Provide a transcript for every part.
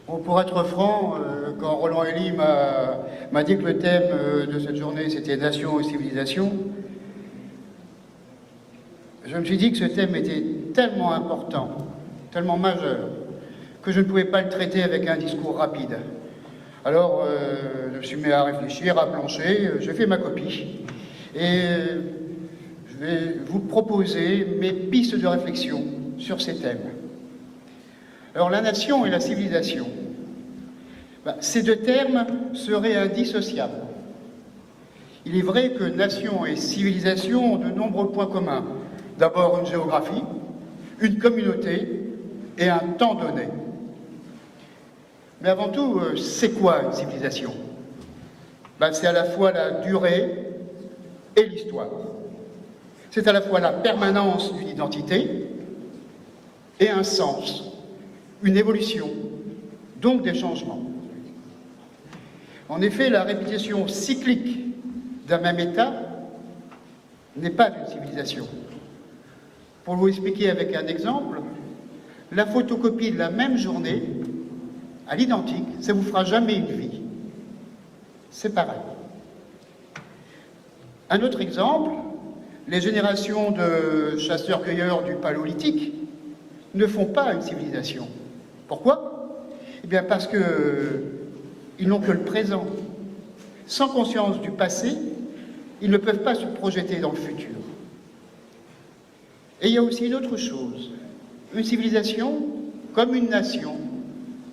Bon, pour être franc, quand Roland Elie m'a dit que le thème de cette journée c'était Nation et civilisation, je me suis dit que ce thème était tellement important, tellement majeur, que je ne pouvais pas le traiter avec un discours rapide. Alors, je me suis mis à réfléchir, à plancher, j'ai fait ma copie, et je vais vous proposer mes pistes de réflexion sur ces thèmes. Alors, la nation et la civilisation, ces deux termes seraient indissociables. Il est vrai que nation et civilisation ont de nombreux points communs. D'abord une géographie, une communauté et un temps donné. Mais avant tout, c'est quoi une civilisation? C'est à la fois la durée et l'histoire. C'est à la fois la permanence d'une identité et un sens, une évolution, donc des changements. En effet, la répétition cyclique d'un même état n'est pas une civilisation. Pour vous expliquer avec un exemple, la photocopie de la même journée, à l'identique, ça ne vous fera jamais une vie. C'est pareil. Un autre exemple, les générations de chasseurs-cueilleurs du Paléolithique ne font pas une civilisation. Pourquoi? Eh bien parce qu'ils n'ont que le présent. Sans conscience du passé, ils ne peuvent pas se projeter dans le futur. Et il y a aussi une autre chose. Une civilisation, comme une nation,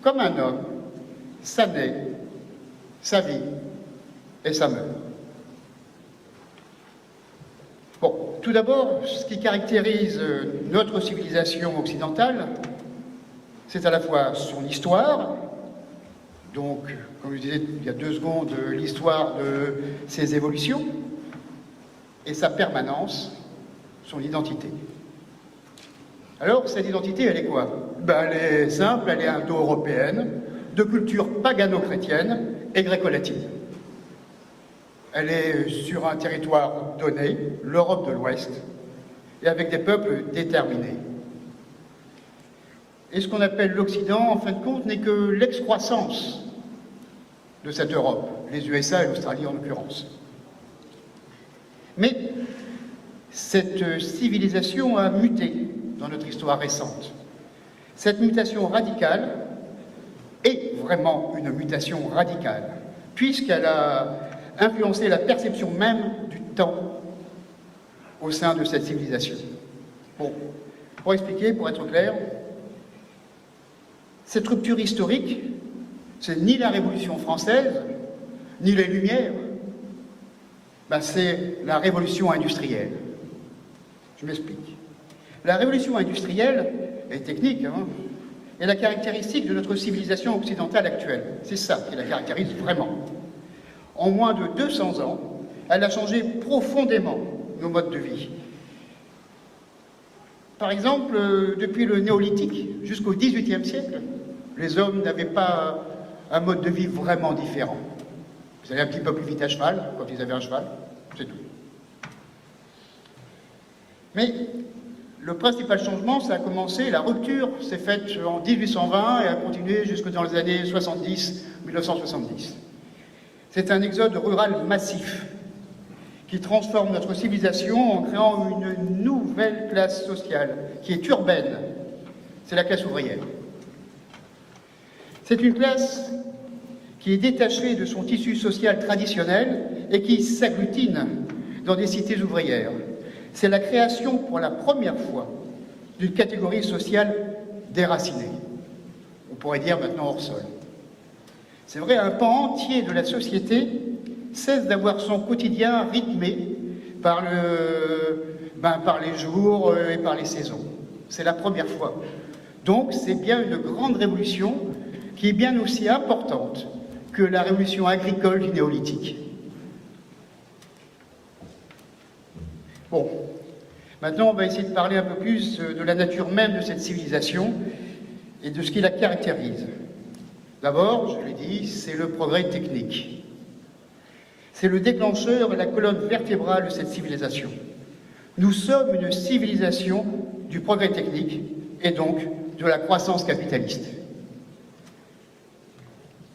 comme un homme, ça naît, ça vit et ça meurt. Bon, tout d'abord, ce qui caractérise notre civilisation occidentale, c'est à la fois son histoire, donc, comme je disais il y a 2 secondes, l'histoire de ses évolutions, et sa permanence, son identité. Alors, cette identité, elle est quoi? Elle est simple, elle est indo-européenne, de culture pagano-chrétienne et gréco-latine. Elle est sur un territoire donné, l'Europe de l'Ouest, et avec des peuples déterminés. Et ce qu'on appelle l'Occident, en fin de compte, n'est que l'excroissance de cette Europe, les USA et l'Australie en l'occurrence. Mais cette civilisation a muté dans notre histoire récente. Cette mutation radicale est vraiment une mutation radicale, puisqu'elle a influencé la perception même du temps au sein de cette civilisation. Bon, pour expliquer, pour être clair, cette rupture historique, c'est ni la Révolution française, ni les Lumières, c'est la révolution industrielle. Je m'explique. La révolution industrielle est technique, est la caractéristique de notre civilisation occidentale actuelle. C'est ça qui la caractérise vraiment. En moins de 200 ans, elle a changé profondément nos modes de vie. Par exemple, depuis le néolithique jusqu'au XVIIIe siècle, les hommes n'avaient pas un mode de vie vraiment différent. Ils allaient un petit peu plus vite à cheval, quand ils avaient un cheval, c'est tout. Mais le principal changement, ça a commencé, la rupture s'est faite en 1820 et a continué jusque dans les années 1970. C'est un exode rural massif qui transforme notre civilisation en créant une nouvelle classe sociale qui est urbaine. C'est la classe ouvrière. C'est une classe qui est détachée de son tissu social traditionnel et qui s'agglutine dans des cités ouvrières. C'est la création, pour la première fois, d'une catégorie sociale déracinée. On pourrait dire maintenant hors sol. C'est vrai, un pan entier de la société cesse d'avoir son quotidien rythmé par les jours et par les saisons. C'est la première fois. Donc c'est bien une grande révolution qui est bien aussi importante que la révolution agricole du néolithique. Bon, maintenant on va essayer de parler un peu plus de la nature même de cette civilisation et de ce qui la caractérise. D'abord, je l'ai dit, c'est le progrès technique. C'est le déclencheur et la colonne vertébrale de cette civilisation. Nous sommes une civilisation du progrès technique et donc de la croissance capitaliste.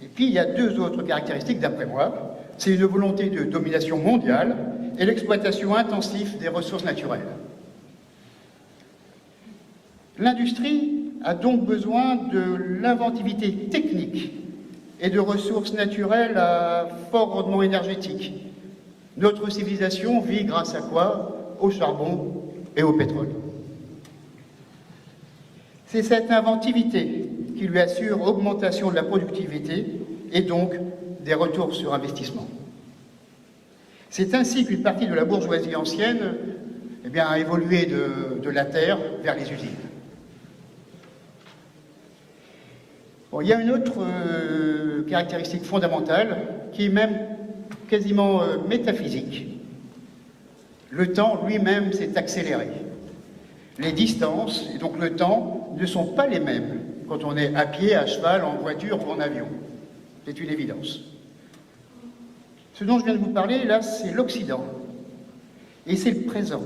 Et puis il y a deux autres caractéristiques d'après moi. C'est une volonté de domination mondiale et l'exploitation intensive des ressources naturelles. L'industrie a donc besoin de l'inventivité technique et de ressources naturelles à fort rendement énergétique. Notre civilisation vit grâce à quoi? Au charbon et au pétrole. C'est cette inventivité qui lui assure augmentation de la productivité et donc des retours sur investissement. C'est ainsi qu'une partie de la bourgeoisie ancienne a évolué de la terre vers les usines. Bon, il y a une autre caractéristique fondamentale qui est même quasiment métaphysique. Le temps lui-même s'est accéléré. Les distances, et donc le temps, ne sont pas les mêmes quand on est à pied, à cheval, en voiture ou en avion. C'est une évidence. Ce dont je viens de vous parler, là, c'est l'Occident. Et c'est le présent.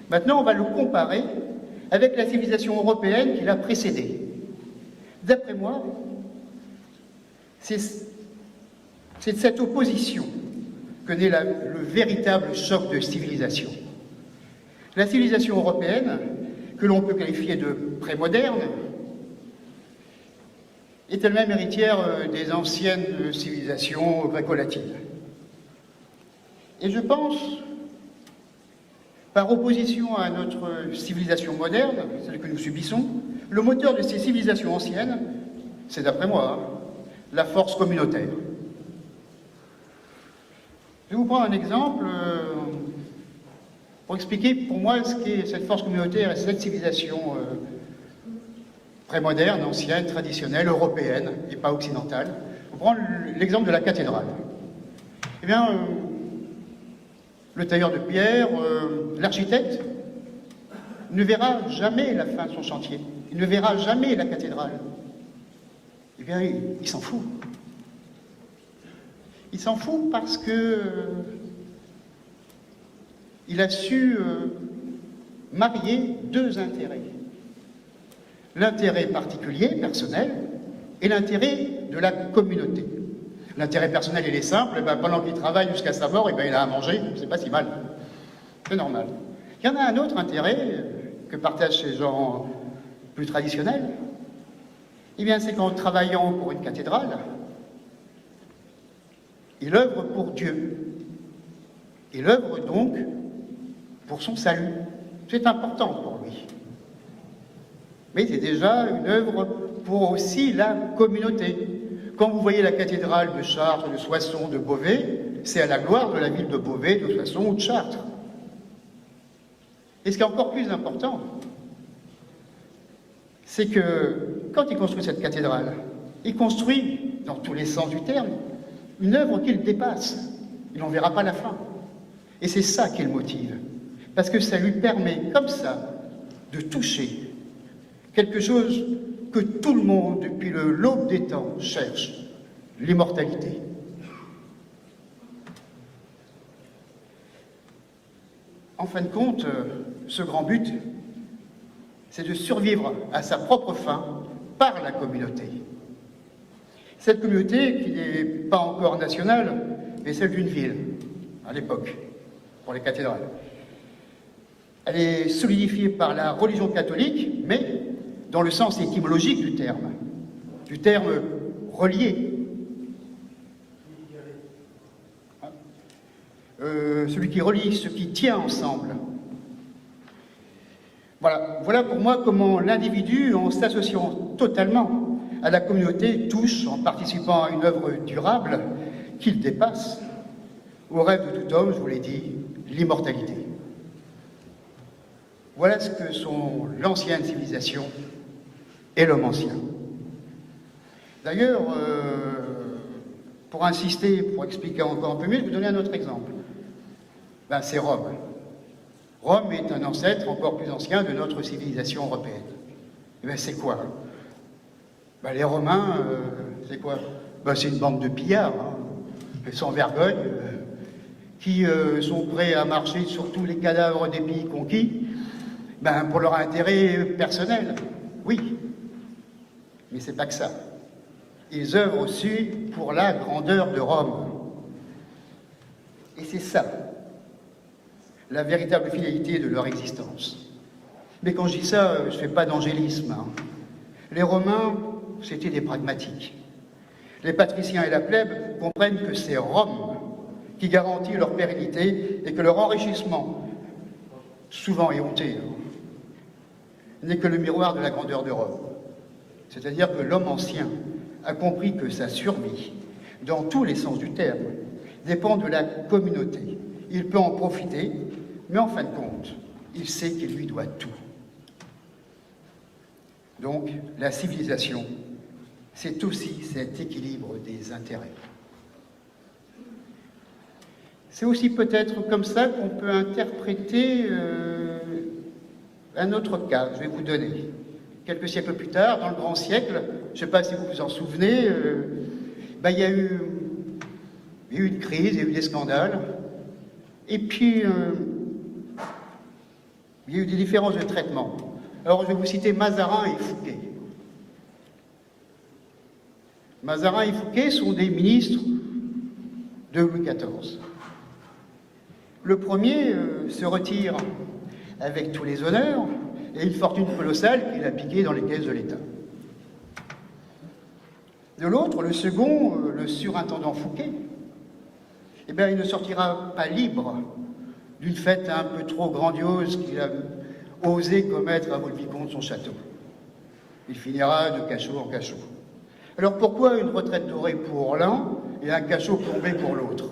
Maintenant, on va le comparer avec la civilisation européenne qui l'a précédée. D'après moi, c'est de cette opposition que naît le véritable choc de civilisation. La civilisation européenne, que l'on peut qualifier de prémoderne, est elle-même héritière des anciennes civilisations gréco-latines. Et je pense, par opposition à notre civilisation moderne, celle que nous subissons, le moteur de ces civilisations anciennes, c'est d'après moi, la force communautaire. Je vais vous prendre un exemple pour expliquer pour moi ce qu'est cette force communautaire et cette civilisation prémoderne, ancienne, traditionnelle, européenne et pas occidentale. Je vais prendre l'exemple de la cathédrale. Eh bien, le tailleur de pierre, l'architecte, ne verra jamais la fin de son chantier. Il ne verra jamais la cathédrale. Eh bien, il s'en fout. Il s'en fout parce que il a su marier deux intérêts. L'intérêt particulier, personnel, et l'intérêt de la communauté. L'intérêt personnel, il est simple, pendant qu'il travaille jusqu'à sa mort, il a à manger, c'est pas si mal. C'est normal. Il y en a un autre intérêt que partagent ces gens plus traditionnels, eh bien, c'est qu'en travaillant pour une cathédrale, il œuvre pour Dieu. Il œuvre donc pour son salut. C'est important pour lui. Mais c'est déjà une œuvre pour aussi la communauté. Quand vous voyez la cathédrale de Chartres, de Soissons, de Beauvais, c'est à la gloire de la ville de Beauvais, de Soissons ou de Chartres. Et ce qui est encore plus important, c'est que quand il construit cette cathédrale, il construit, dans tous les sens du terme, une œuvre qu'il dépasse. Il n'en verra pas la fin. Et c'est ça qui le motive. Parce que ça lui permet, comme ça, de toucher quelque chose que tout le monde, depuis l'aube des temps, cherche, l'immortalité. En fin de compte, ce grand but, c'est de survivre à sa propre fin par la communauté. Cette communauté qui n'est pas encore nationale, mais celle d'une ville, à l'époque, pour les cathédrales. Elle est solidifiée par la religion catholique, mais dans le sens étymologique du terme relié. Celui qui relie, ce qui tient ensemble. Voilà pour moi comment l'individu, en s'associant totalement à la communauté, touche, en participant à une œuvre durable, qu'il dépasse, au rêve de tout homme, je vous l'ai dit, l'immortalité. Voilà ce que sont l'ancienne civilisation et l'homme ancien. D'ailleurs, pour insister, pour expliquer encore un peu mieux, je vais vous donner un autre exemple. C'est Rome. Rome est un ancêtre encore plus ancien de notre civilisation européenne. C'est quoi? Les Romains, c'est quoi? C'est une bande de pillards, sans vergogne, qui sont prêts à marcher sur tous les cadavres des pays conquis, pour leur intérêt personnel. Oui, mais c'est pas que ça. Ils œuvrent aussi pour la grandeur de Rome. Et c'est ça, la véritable finalité de leur existence. Mais quand je dis ça, je ne fais pas d'angélisme. Les Romains, c'était des pragmatiques. Les patriciens et la plèbe comprennent que c'est Rome qui garantit leur pérennité et que leur enrichissement, souvent éhonté, n'est que le miroir de la grandeur de Rome. C'est-à-dire que l'homme ancien a compris que sa survie, dans tous les sens du terme, dépend de la communauté. Il peut en profiter, mais en fin de compte, il sait qu'il lui doit tout. Donc, la civilisation, c'est aussi cet équilibre des intérêts. C'est aussi peut-être comme ça qu'on peut interpréter un autre cas, je vais vous donner. Quelques siècles plus tard, dans le grand siècle, je ne sais pas si vous vous en souvenez, il y a eu une crise, il y a eu des scandales, et puis il y a eu des différences de traitement. Alors je vais vous citer Mazarin et Fouquet. Mazarin et Fouquet sont des ministres de Louis XIV. Le premier se retire avec tous les honneurs et une fortune colossale qu'il a piquée dans les caisses de l'État. De l'autre, le second, le surintendant Fouquet, il ne sortira pas libre d'une fête un peu trop grandiose qu'il a osé commettre à Vaux-le-Vicomte, son château. Il finira de cachot en cachot. Alors pourquoi une retraite dorée pour l'un et un cachot plombé pour l'autre?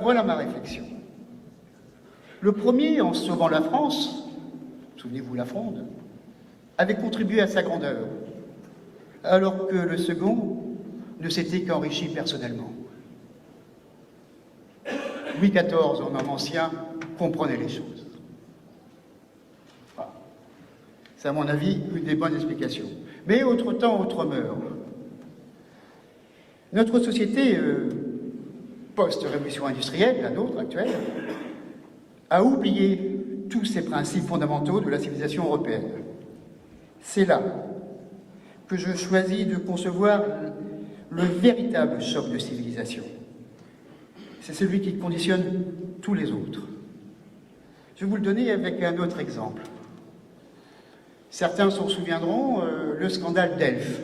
Voilà ma réflexion. Le premier, en sauvant la France, souvenez-vous la Fronde, avait contribué à sa grandeur, alors que le second ne s'était qu'enrichi personnellement. Louis XIV, en homme ancien, comprenait les choses. Voilà. C'est à mon avis une des bonnes explications. Mais autre temps, autre mœurs. Notre société post-révolution industrielle, la nôtre actuelle, a oublié tous ces principes fondamentaux de la civilisation européenne. C'est là que je choisis de concevoir le véritable choc de civilisation. C'est celui qui conditionne tous les autres. Je vais vous le donner avec un autre exemple. Certains s'en souviendront, le scandale d'Elf.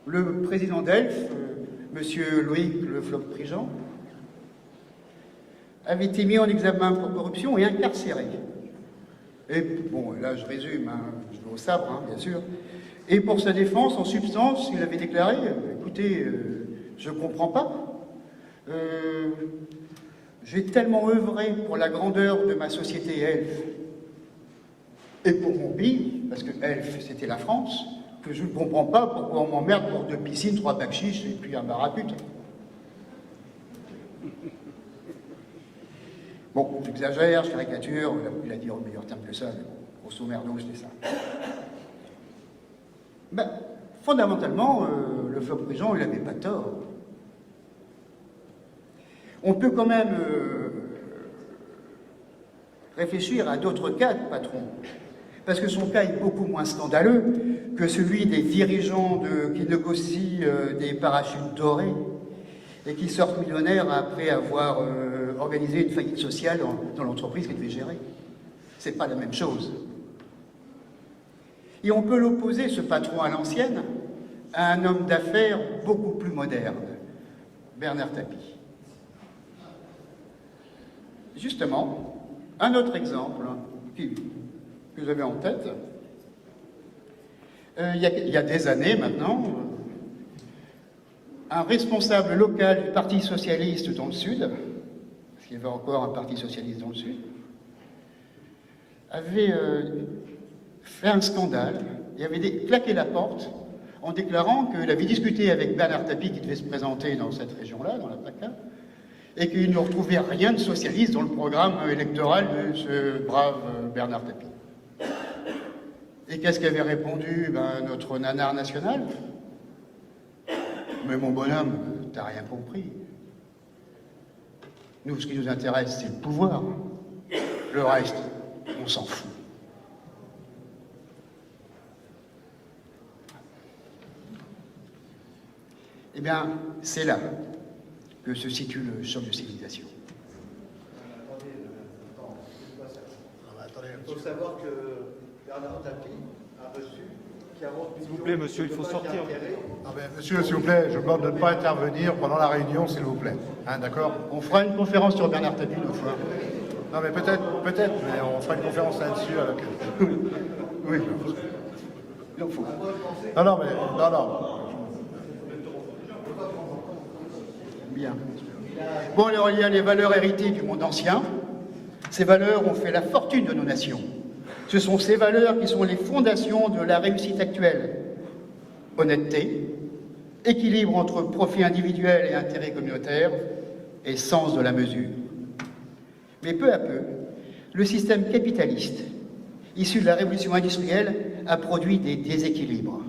Le président d'Elf, M. Loïc Le Floch-Prigent, avait été mis en examen pour corruption et incarcéré. Et bon, là je résume, je vais au sabre, bien sûr. Et pour sa défense, en substance, il avait déclaré, écoutez, je ne comprends pas. J'ai tellement œuvré pour la grandeur de ma société Elf et pour mon pays, parce que Elf c'était la France, que je ne comprends pas pourquoi on m'emmerde pour 2 piscines, 3 bacs chiches et puis un bar à pute. Bon, j'exagère, je caricature, il a dit en meilleur terme que ça, mais bon, grosso merdo, c'était ça. Fondamentalement, le Floch-Prigent, il n'avait pas tort. On peut quand même réfléchir à d'autres cas de patrons, parce que son cas est beaucoup moins scandaleux que celui des dirigeants qui négocient des parachutes dorés et qui sortent millionnaires après avoir organisé une faillite sociale dans l'entreprise qu'ils devaient gérer. C'est pas la même chose. Et on peut l'opposer, ce patron à l'ancienne, à un homme d'affaires beaucoup plus moderne, Bernard Tapie. Justement, un autre exemple que j'avais en tête, il y a des années maintenant, un responsable local du Parti socialiste dans le Sud, parce qu'il y avait encore un Parti socialiste dans le Sud, avait fait un scandale et avait claqué la porte en déclarant qu'il avait discuté avec Bernard Tapie qui devait se présenter dans cette région-là, dans la PACA, et qu'il ne retrouvait rien de socialiste dans le programme électoral de ce brave Bernard Tapie. Et qu'est-ce qu'avait répondu notre nanar national? Mais mon bonhomme, t'as rien compris. Nous, ce qui nous intéresse, c'est le pouvoir. Le reste, on s'en fout. Eh bien, c'est là que se situe le choc de civilisation. Il faut savoir que Bernard Tapie a reçu 40 millions. S'il vous plaît, monsieur, il faut sortir. Monsieur, s'il vous plaît, je vous demande de ne pas intervenir pendant la réunion, s'il vous plaît. Hein, d'accord? On fera une conférence sur Bernard Tapie une fois. Non, mais peut-être, mais on fera une conférence là-dessus à laquelle... Oui, il en faut. Non, mais... Non. Bien. Bon, alors il y a les valeurs héritées du monde ancien. Ces valeurs ont fait la fortune de nos nations. Ce sont ces valeurs qui sont les fondations de la réussite actuelle. Honnêteté, équilibre entre profit individuel et intérêt communautaire, et sens de la mesure. Mais peu à peu, le système capitaliste, issu de la révolution industrielle, a produit des déséquilibres.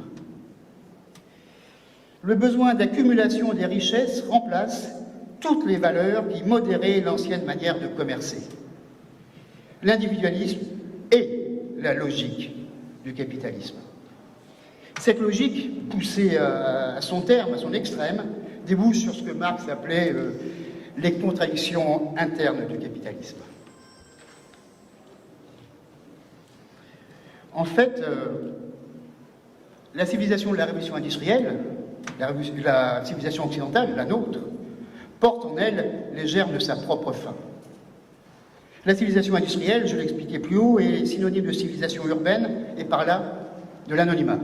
Le besoin d'accumulation des richesses remplace toutes les valeurs qui modéraient l'ancienne manière de commercer. L'individualisme est la logique du capitalisme. Cette logique, poussée à son terme, à son extrême, débouche sur ce que Marx appelait les contradictions internes du capitalisme. En fait, la civilisation de la révolution industrielle, la civilisation occidentale, la nôtre, porte en elle les germes de sa propre fin. La civilisation industrielle, je l'expliquais plus haut, est synonyme de civilisation urbaine et par là de l'anonymat.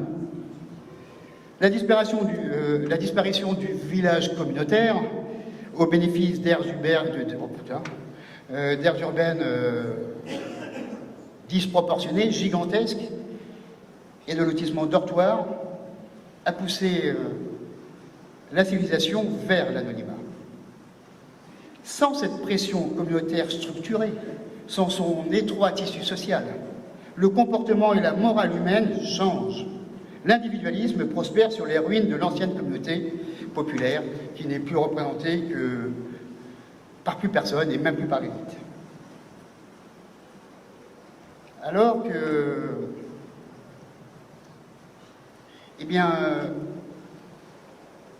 La disparition du village communautaire au bénéfice d'aires urbaines disproportionnées, gigantesques, et de lotissements dortoirs a poussé la civilisation vers l'anonymat. Sans cette pression communautaire structurée, sans son étroit tissu social, le comportement et la morale humaine changent. L'individualisme prospère sur les ruines de l'ancienne communauté populaire qui n'est plus représentée que par plus personne et même plus par l'élite. Alors que, eh bien,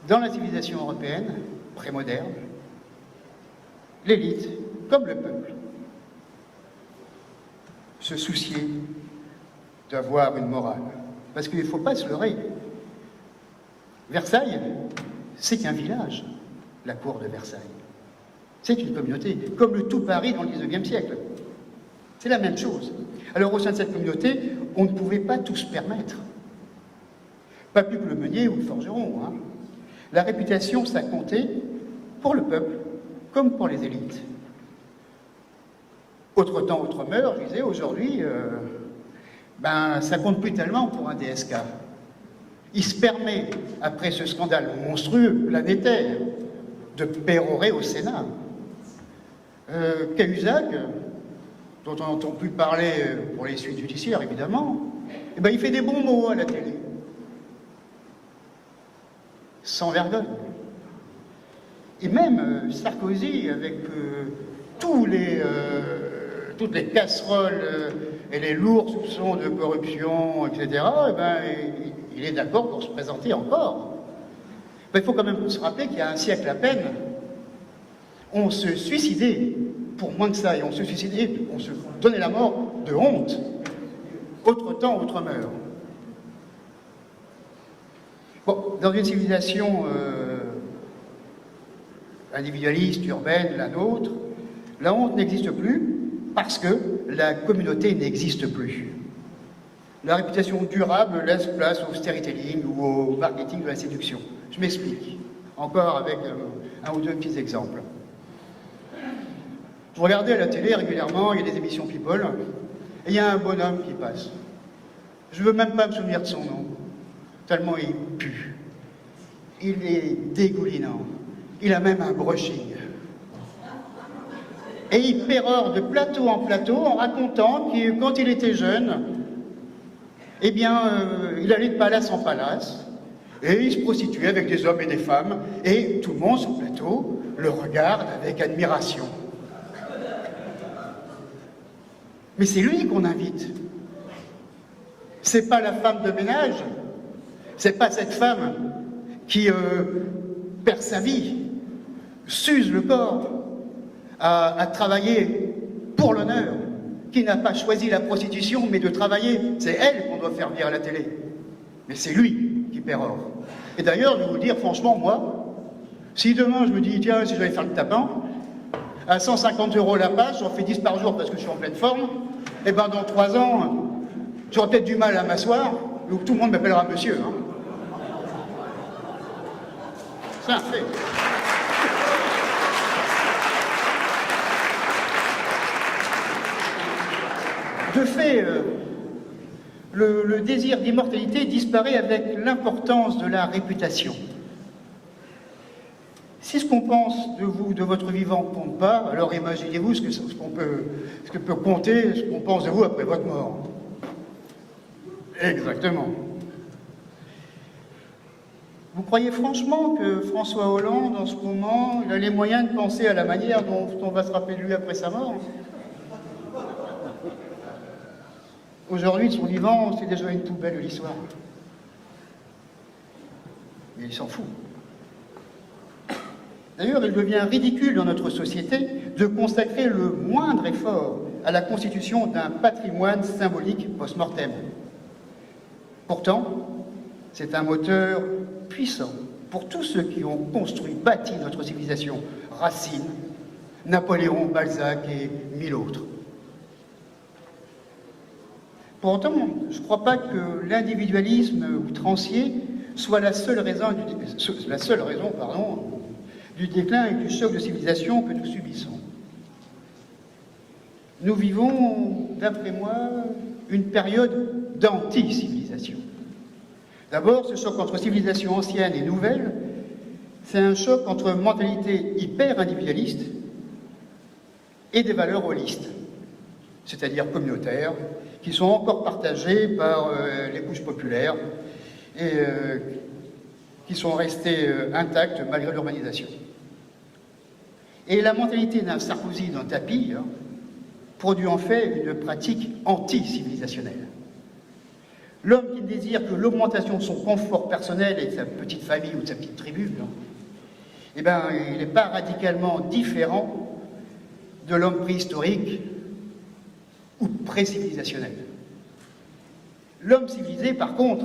dans la civilisation européenne prémoderne, l'élite, comme le peuple, se souciait d'avoir une morale. Parce qu'il ne faut pas se leurrer. Versailles, c'est qu'un village, la cour de Versailles. C'est une communauté, comme le tout Paris dans le XIXe siècle. C'est la même chose. Alors au sein de cette communauté, on ne pouvait pas tout se permettre. Pas plus que le meunier ou le forgeron. Hein. La réputation, ça comptait pour le peuple, comme pour les élites. Autre temps, autre mœurs, je disais, aujourd'hui, ça compte plus tellement pour un DSK. Il se permet, après ce scandale monstrueux, planétaire, de pérorer au Sénat. Cahuzac, dont on n'entend plus parler pour les suites judiciaires, évidemment, il fait des bons mots à la télé. Sans vergogne. Et même Sarkozy, avec toutes les casseroles et les lourds soupçons de corruption, etc., il est d'accord pour se présenter encore. Il faut quand même se rappeler qu'il y a un siècle à peine, on se suicidait, pour moins que ça, et on se suicidait, on se donnait la mort de honte. Autre temps, autre mœurs. Bon, dans une civilisation individualiste, urbaine, la nôtre, la honte n'existe plus parce que la communauté n'existe plus. La réputation durable laisse place au storytelling ou au marketing de la séduction. Je m'explique, encore avec un ou deux petits exemples. Vous regardez à la télé régulièrement, il y a des émissions People, et il y a un bonhomme qui passe. Je ne veux même pas me souvenir de son nom, tellement il pue. Il est dégoulinant. Il a même un brushing. Et il pérore de plateau en plateau en racontant que quand il était jeune, il allait de palace en palace, et il se prostituait avec des hommes et des femmes, et tout le monde sur le plateau le regarde avec admiration. Mais c'est lui qu'on invite. C'est pas la femme de ménage, c'est pas cette femme qui perd sa vie, s'use le corps à travailler pour l'honneur, qui n'a pas choisi la prostitution, mais de travailler. C'est elle qu'on doit faire venir à la télé. Mais c'est lui qui perd or. Et d'ailleurs, je vais vous dire, franchement, moi, si demain je me dis, tiens, si j'allais faire le tapin, à 150 € la page, j'en fais 10 par jour parce que je suis en pleine forme, et ben dans 3 ans, j'aurai peut-être du mal à m'asseoir, donc tout le monde m'appellera monsieur. Hein. C'est un fait. De fait, le désir d'immortalité disparaît avec l'importance de la réputation. Si ce qu'on pense de vous, de votre vivant, ne compte pas, alors imaginez-vous ce que peut compter ce qu'on pense de vous après votre mort. Exactement. Vous croyez franchement que François Hollande, en ce moment, il a les moyens de penser à la manière dont on va se rappeler de lui après sa mort? Aujourd'hui, de son vivant, c'est déjà une poubelle de l'histoire. Mais il s'en fout. D'ailleurs, il devient ridicule dans notre société de consacrer le moindre effort à la constitution d'un patrimoine symbolique post-mortem. Pourtant, c'est un moteur puissant pour tous ceux qui ont construit, bâti notre civilisation. Racine, Napoléon, Balzac et 1000 autres. Pourtant, je ne crois pas que l'individualisme outrancier soit la seule raison du déclin et du choc de civilisation que nous subissons. Nous vivons, d'après moi, une période d'anti-civilisation. D'abord, ce choc entre civilisation ancienne et nouvelle, c'est un choc entre mentalité hyper-individualiste et des valeurs holistes, c'est-à-dire communautaires, qui sont encore partagées par les couches populaires et qui sont restées intactes malgré l'urbanisation. Et la mentalité d'un Sarkozy, d'un Tapie, produit en fait une pratique anti-civilisationnelle. L'homme qui désire que l'augmentation de son confort personnel et de sa petite famille ou de sa petite tribu, eh ben, il n'est pas radicalement différent de l'homme préhistorique ou pré-civilisationnel. L'homme civilisé, par contre,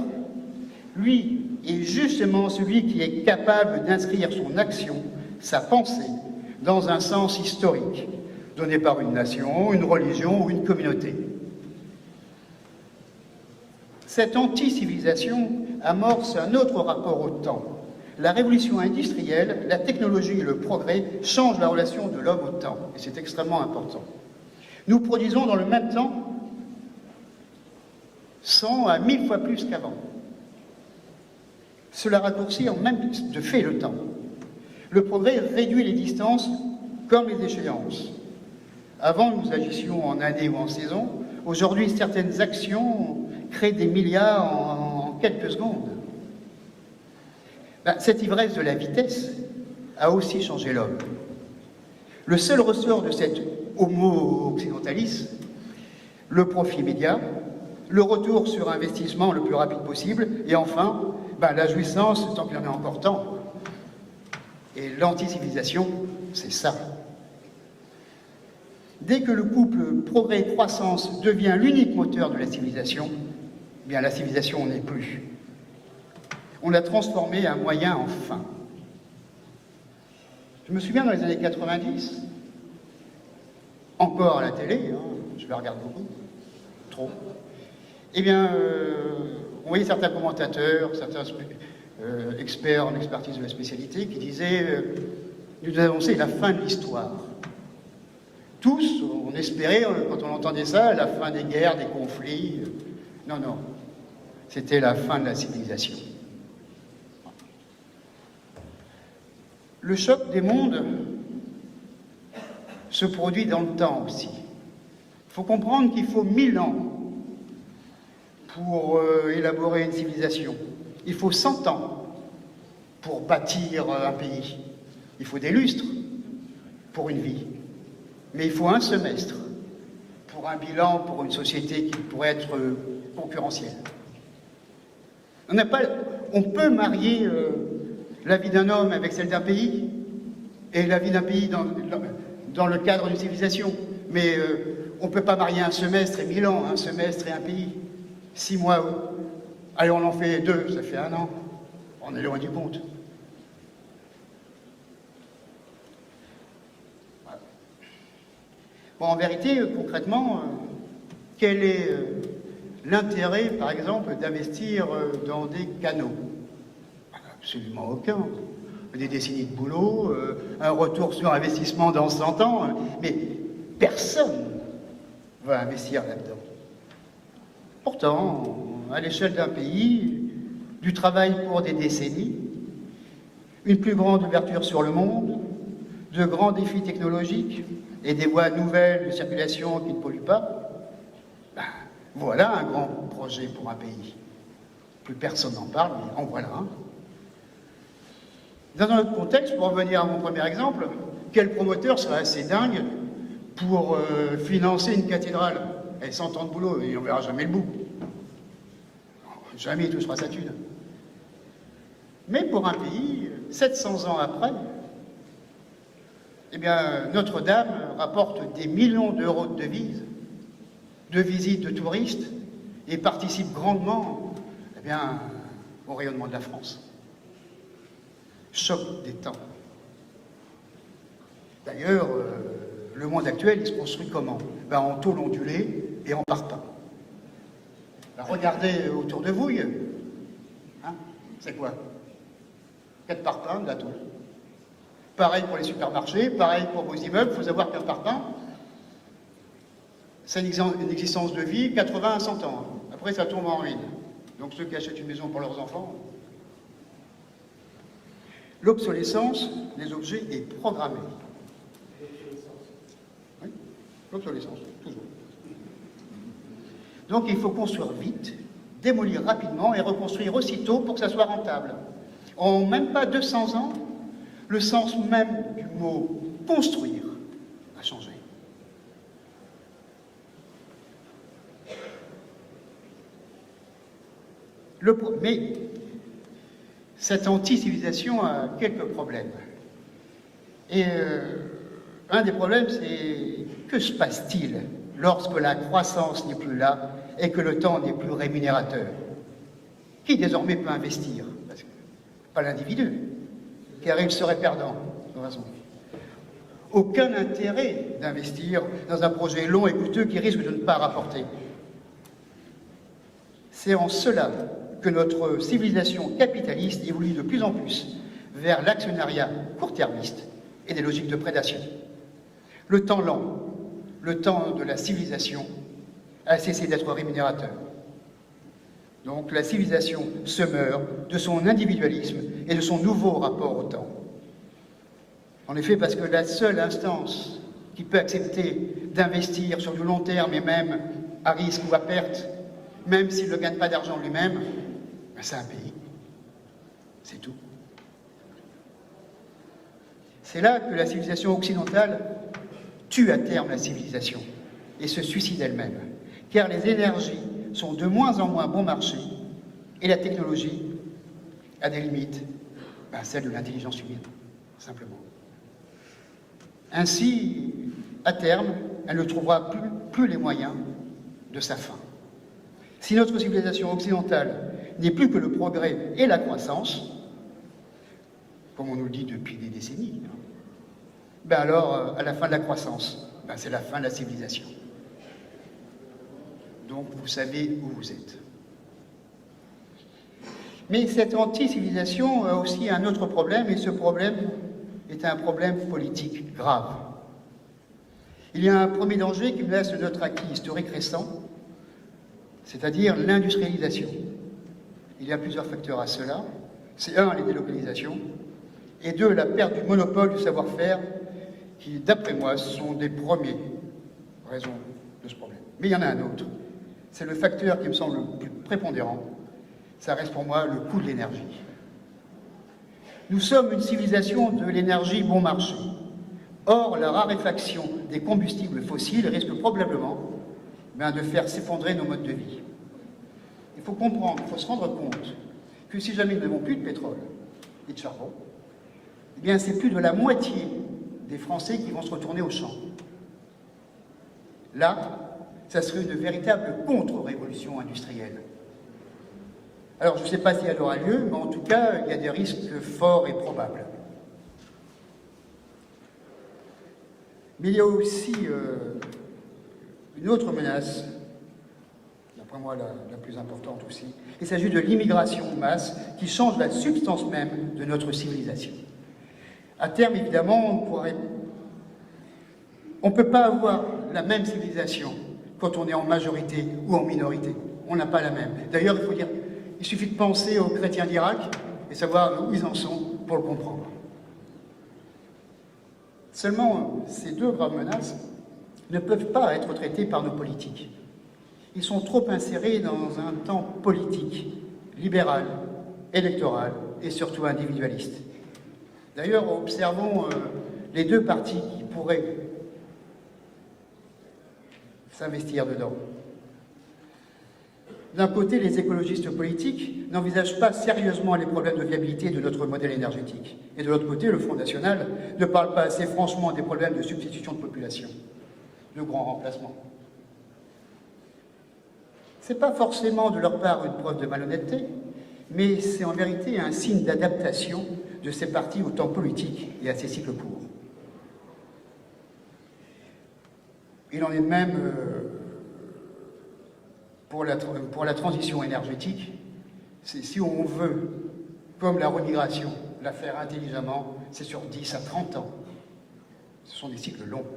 lui, est justement celui qui est capable d'inscrire son action, sa pensée, dans un sens historique, donné par une nation, une religion ou une communauté. Cette anti-civilisation amorce un autre rapport au temps. La révolution industrielle, la technologie et le progrès changent la relation de l'homme au temps, et c'est extrêmement important. Nous produisons dans le même temps 100 à 1000 fois plus qu'avant. Cela raccourcit en même de fait le temps. Le progrès réduit les distances comme les échéances. Avant, nous agissions en année ou en saison. Aujourd'hui, certaines actions créent des milliards en quelques secondes. Cette ivresse de la vitesse a aussi changé l'homme. Le seul ressort de cet homo occidentalis, le profit immédiat, le retour sur investissement le plus rapide possible, et enfin, la jouissance tant qu'il en est encore temps. Et l'anti-civilisation, c'est ça. Dès que le couple progrès-croissance devient l'unique moteur de la civilisation, eh bien la civilisation n'est plus. On l'a transformée en moyen en fin. Je me souviens dans les années 90, encore à la télé, je la regarde beaucoup, trop, eh bien, on voyait certains commentateurs, certains experts en expertise de la spécialité qui disaient nous annoncer la fin de l'histoire. Tous, on espérait, quand on entendait ça, la fin des guerres, des conflits. Non, non, c'était la fin de la civilisation. Le choc des mondes se produit dans le temps aussi. Il faut comprendre qu'il faut 1000 ans pour élaborer une civilisation. Il faut 100 ans pour bâtir un pays. Il faut des lustres pour une vie. Mais il faut un semestre pour un bilan, pour une société qui pourrait être concurrentielle. On peut marier la vie d'un homme avec celle d'un pays, et la vie d'un pays dans le cadre d'une civilisation. Mais on ne peut pas marier un semestre et 1000 ans, un semestre et un pays. 6 mois, allez, on en fait 2, ça fait 1 an. On est loin du compte. Voilà. Bon, en vérité, concrètement, quel est l'intérêt, par exemple, d'investir dans des canaux? Absolument aucun. Des décennies de boulot, un retour sur investissement dans 100 ans, mais personne ne va investir là-dedans. Pourtant, à l'échelle d'un pays, du travail pour des décennies, une plus grande ouverture sur le monde, de grands défis technologiques et des voies nouvelles de circulation qui ne polluent pas, ben, voilà un grand projet pour un pays. Plus personne n'en parle, mais en voilà un. Dans un autre contexte, pour revenir à mon premier exemple, quel promoteur serait assez dingue pour financer une cathédrale? Elle 100 ans de boulot et on ne verra jamais le bout. Jamais il touchera sa thune. Mais pour un pays, 700 ans après, eh bien, Notre-Dame rapporte des millions d'euros de devises, de visites de touristes, et participe grandement eh bien, au rayonnement de la France. Choc des temps. D'ailleurs, le monde actuel, il se construit comment? Ben, en tôle ondulée et en parpaing. Ben, regardez autour de vous, hein, c'est quoi? 4 parpaings, de la tôle. Pareil pour les supermarchés, pareil pour vos immeubles, il faut savoir qu'un parpaing, c'est une existence de vie 80 à 100 ans. Après, ça tombe en ruine. Donc ceux qui achètent une maison pour leurs enfants, l'obsolescence des objets est programmée. Oui, l'obsolescence, toujours. Donc il faut construire vite, démolir rapidement et reconstruire aussitôt pour que ça soit rentable. En même pas 200 ans, le sens même du mot « construire » a changé. Mais cette anti-civilisation a quelques problèmes. Et un des problèmes, c'est que se passe-t-il lorsque la croissance n'est plus là et que le temps n'est plus rémunérateur? Qui désormais peut investir? Parce que, pas l'individu, car il serait perdant, de toute façon. Aucun intérêt d'investir dans un projet long et coûteux qui risque de ne pas rapporter. C'est en cela que notre civilisation capitaliste évolue de plus en plus vers l'actionnariat court-termiste et des logiques de prédation. Le temps lent, le temps de la civilisation, a cessé d'être rémunérateur. Donc la civilisation se meurt de son individualisme et de son nouveau rapport au temps. En effet, parce que la seule instance qui peut accepter d'investir sur du long terme et même à risque ou à perte, même s'il ne gagne pas d'argent lui-même, c'est un pays. C'est tout. C'est là que la civilisation occidentale tue à terme la civilisation et se suicide elle-même, car les énergies sont de moins en moins bon marché et la technologie a des limites, celle de l'intelligence humaine, simplement. Ainsi, à terme, elle ne trouvera plus les moyens de sa fin. Si notre civilisation occidentale n'est plus que le progrès et la croissance, comme on nous le dit depuis des décennies, alors, à la fin de la croissance, c'est la fin de la civilisation. Donc, vous savez où vous êtes. Mais cette anti-civilisation a aussi un autre problème, et ce problème est un problème politique grave. Il y a un premier danger qui menace notre acquis historique récent, c'est-à-dire l'industrialisation. Il y a plusieurs facteurs à cela. C'est 1, les délocalisations, et 2, la perte du monopole du savoir-faire, qui, d'après moi, sont des premières raisons de ce problème. Mais il y en a un autre. C'est le facteur qui me semble le plus prépondérant. Ça reste pour moi le coût de l'énergie. Nous sommes une civilisation de l'énergie bon marché. Or, la raréfaction des combustibles fossiles risque probablement de faire s'effondrer nos modes de vie. Il faut comprendre, il faut se rendre compte que si jamais nous n'avons plus de pétrole, et de charbon, eh bien c'est plus de la moitié des Français qui vont se retourner au champ. Là, ça serait une véritable contre-révolution industrielle. Alors, je ne sais pas si elle aura lieu, mais en tout cas, il y a des risques forts et probables. Mais il y a aussi une autre menace, d'après moi la plus importante aussi. Il s'agit de l'immigration de masse qui change la substance même de notre civilisation. À terme, évidemment, on ne peut pas avoir la même civilisation quand on est en majorité ou en minorité. On n'a pas la même. D'ailleurs, il suffit de penser aux chrétiens d'Irak et savoir où ils en sont pour le comprendre. Seulement, ces deux graves menaces ne peuvent pas être traitées par nos politiques. Ils sont trop insérés dans un temps politique, libéral, électoral et surtout individualiste. D'ailleurs, observons les deux partis qui pourraient s'investir dedans. D'un côté, les écologistes politiques n'envisagent pas sérieusement les problèmes de viabilité de notre modèle énergétique. Et de l'autre côté, le Front National ne parle pas assez franchement des problèmes de substitution de population, de grands remplacements. Ce n'est pas forcément de leur part une preuve de malhonnêteté, mais c'est en vérité un signe d'adaptation de ces partis au temps politique et à ces cycles courts. Il en est de même pour la transition énergétique. Si on veut, comme la remigration, la faire intelligemment, c'est sur 10 à 30 ans. Ce sont des cycles longs.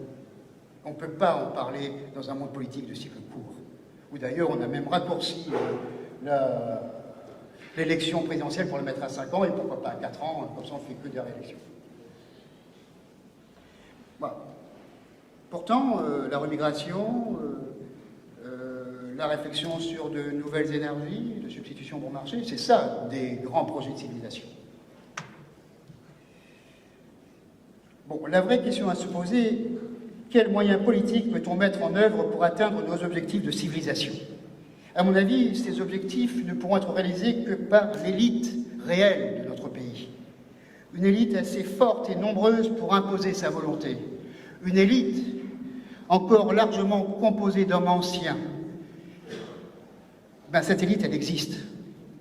On ne peut pas en parler dans un monde politique de cycles courts. Ou d'ailleurs, on a même raccourci l'élection présidentielle pour le mettre à 5 ans, et pourquoi pas à 4 ans, comme ça on ne fait que des réélections. Voilà. Pourtant, la remigration, la réflexion sur de nouvelles énergies, de substitution bon marché, c'est ça des grands projets de civilisation. Bon, la vraie question à se poser, quels moyens politiques peut-on mettre en œuvre pour atteindre nos objectifs de civilisation? À mon avis, ces objectifs ne pourront être réalisés que par l'élite réelle de notre pays. Une élite assez forte et nombreuse pour imposer sa volonté. Une élite encore largement composée d'hommes anciens. Cette élite, elle existe.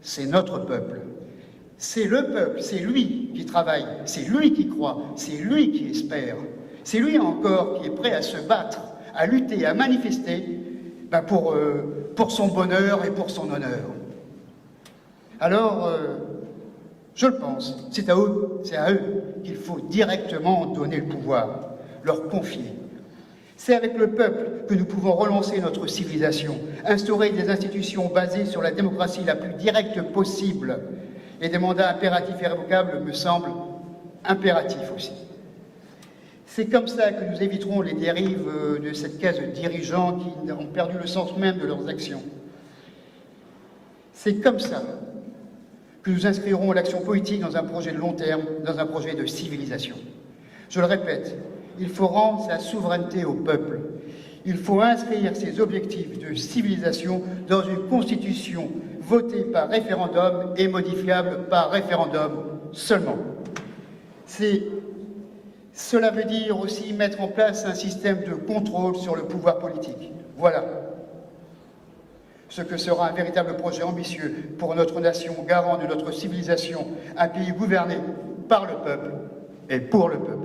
C'est notre peuple. C'est le peuple, c'est lui qui travaille, c'est lui qui croit, c'est lui qui espère. C'est lui encore qui est prêt à se battre, à lutter, à manifester pour son bonheur et pour son honneur. Alors, je le pense, c'est à eux qu'il faut directement donner le pouvoir, leur confier. C'est avec le peuple que nous pouvons relancer notre civilisation, instaurer des institutions basées sur la démocratie la plus directe possible, et des mandats impératifs et révocables me semblent impératifs aussi. C'est comme ça que nous éviterons les dérives de cette case de dirigeants qui ont perdu le sens même de leurs actions. C'est comme ça que nous inscrirons l'action politique dans un projet de long terme, dans un projet de civilisation. Je le répète, il faut rendre sa souveraineté au peuple. Il faut inscrire ses objectifs de civilisation dans une constitution votée par référendum et modifiable par référendum seulement. Cela veut dire aussi mettre en place un système de contrôle sur le pouvoir politique. Voilà ce que sera un véritable projet ambitieux pour notre nation, garant de notre civilisation, un pays gouverné par le peuple et pour le peuple.